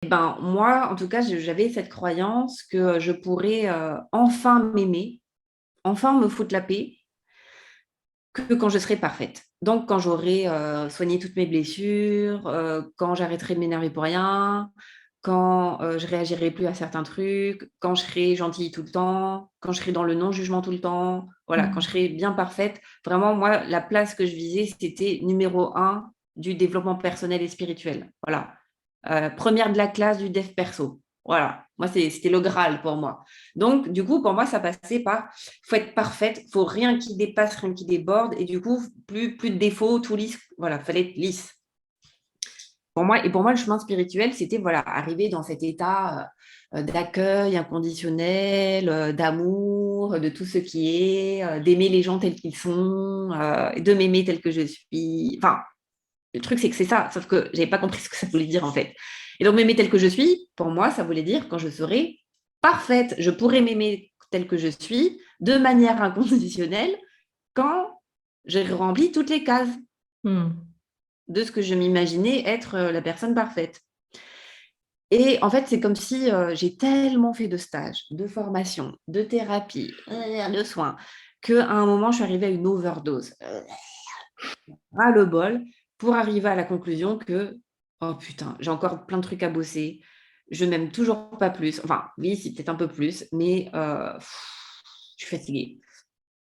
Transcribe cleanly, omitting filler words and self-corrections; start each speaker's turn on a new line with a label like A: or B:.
A: Ben, moi, en tout cas, j'avais cette croyance que je pourrais enfin m'aimer, enfin me foutre la paix, que quand je serai parfaite. Donc, quand j'aurai soigné toutes mes blessures, quand j'arrêterai de m'énerver pour rien, quand je réagirai plus à certains trucs, quand je serai gentille tout le temps, quand je serai dans le non-jugement tout le temps, voilà, quand je
B: Hmm.
A: serai bien parfaite. Vraiment, moi, la place que je visais, c'était numéro un du développement personnel et spirituel. Voilà. Première de la classe du dev perso. Voilà. Moi, c'était le Graal pour moi. Donc, du coup, pour moi, ça passait par faut être parfaite, faut rien qui dépasse, rien qui déborde, et du coup, plus de défauts, tout lisse. Voilà, fallait être lisse. Pour moi, et pour moi, le chemin spirituel, c'était voilà, arriver dans cet état d'accueil inconditionnel, d'amour, de tout ce qui est, d'aimer les gens tels qu'ils sont, de m'aimer tel que je suis. Enfin, le truc, c'est que c'est ça, sauf que je n'avais pas compris ce que ça voulait dire en fait. Et donc, m'aimer tel que je suis, pour moi, ça voulait dire quand je serai parfaite, je pourrais m'aimer tel que je suis, de manière inconditionnelle, quand j'ai rempli toutes les cases
B: Hmm.
A: de ce que je m'imaginais être la personne parfaite. Et en fait, c'est comme si j'ai tellement fait de stages, de formations, de thérapie, de soins, qu'à un moment, je suis arrivée à une overdose. Ras le bol pour arriver à la conclusion que, oh putain, j'ai encore plein de trucs à bosser. Je m'aime toujours pas plus. Enfin, oui, c'est peut-être un peu plus, mais je suis fatiguée.